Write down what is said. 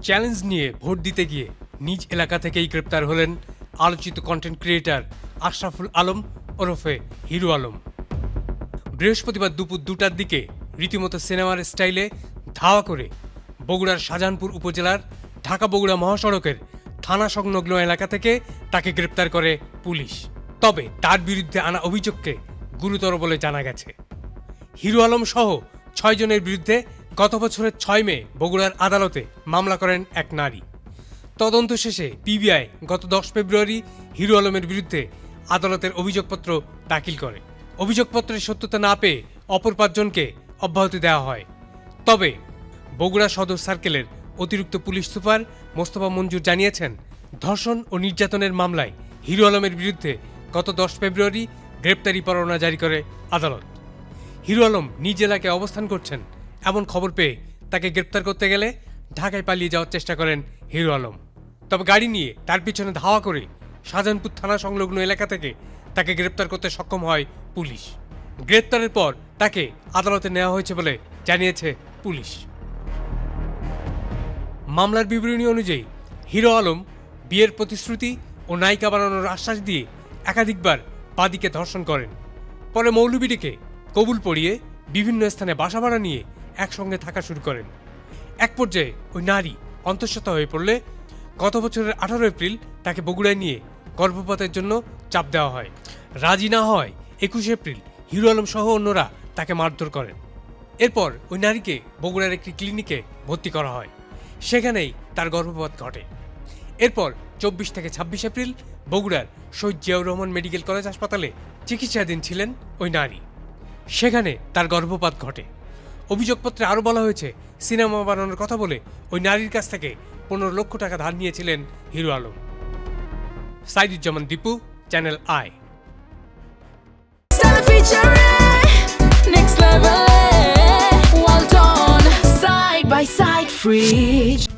Challenge নিয়ে vote দিতে গিয়ে নিজ এলাকা থেকেই গ্রেপ্তার হলেন আলোচিত কন্টেন্ট ক্রিয়েটর আশরাফুল আলম ওরফে হিরো আলম। বৃহস্পতিবার দুপুর 2টার দিকে রীতিমতো সিনেমার স্টাইলে ধাওয়া করে বগুড়ার শাহজাহানপুর উপজেলার ঢাকা-বগুড়া মহাসড়কের থানা সংলগ্ন এলাকা থেকে তাকে গ্রেপ্তার করে পুলিশ। তবে তার বিরুদ্ধে আনা অভিযোগকে গুরুতর বলে জানা গেছে। হিরো আলম সহ 6 জনের বিরুদ্ধে গত বছরের 6 মে বগুড়ার আদালতে মামলা করেন এক নারী। তদন্ত শেষে পিবিআই গত 10 ফেব্রুয়ারি হিরো আলমের বিরুদ্ধে আদালতের অভিযোগপত্র দাখিল করে। অভিযোগপত্রের সত্যতা না পেয়ে অপর 5 জনকে অব্যাহতি দেওয়া হয়। তবে বগুড়া সদর সার্কেলের অতিরিক্ত পুলিশ সুপার মোস্তফা মঞ্জুর জানিয়েছেন, ধর্ষণ ও নির্যাতনের মামলায় হিরো আলমের বিরুদ্ধে গত 10 ফেব্রুয়ারি গ্রেপ্তারি পরোয়ানা জারি করে আদালত। হিরো আলম নিজ এলাকায় অবস্থান করছেন এমন খবর পেয়ে তাকে গ্রেপ্তার করতে গেলে ঢাকায় পালিয়ে যাওয়ার চেষ্টা করেন হিরো আলম। তবে গাড়ি নিয়ে তার পিছনে ধাওয়া করে শাহজাহানপুর থানা সংলগ্ন এলাকা থেকে তাকে গ্রেপ্তার করতে সক্ষম হয় পুলিশ। গ্রেপ্তারের পর তাকে আদালতে নেওয়া হয়েছে বলে জানিয়েছে পুলিশ। মামলার বিবরণী অনুযায়ী হিরো আলম বিয়ের প্রতিশ্রুতি ও নায়িকা বানানোর আশ্বাস দিয়ে একাধিকবার বাদীকে ধর্ষণ করেন। পরে মৌলবীটিকে কবুল পড়িয়ে বিভিন্ন স্থানে বাসা ভাড়া নিয়ে একসঙ্গে থাকা শুরু করেন। এক পর্যায়ে ওই নারী অন্তঃসত্ত্বা হয়ে পড়লে গত বছরের 18 এপ্রিল তাকে বগুড়ায় নিয়ে গর্ভপাতের জন্য চাপ দেওয়া হয়। রাজি না হয় 21 এপ্রিল হিরো আলম সহ অন্যরা তাকে মারধর করেন। এরপর ওই নারীকে বগুড়ার একটি ক্লিনিকে ভর্তি করা হয়। সেখানেই তার গর্ভপাত ঘটে। এরপর 24 থেকে 26 এপ্রিল বগুড়ার শহীদ জিয়াউর রহমান মেডিকেল কলেজ হাসপাতালে চিকিৎসাধীন ছিলেন ওই নারী। সেখানে তার গর্ভপাত ঘটে। অভিযোগপত্রে আরও বলা হয়েছে, সিনেমা বানানোর কথা বলে ওই নারীর কাছ থেকে 15 লক্ষ টাকা ধার নিয়েছিলেন hero Alam. Saiduzzaman Dipu, channel I. Next level, well done, side by side, free.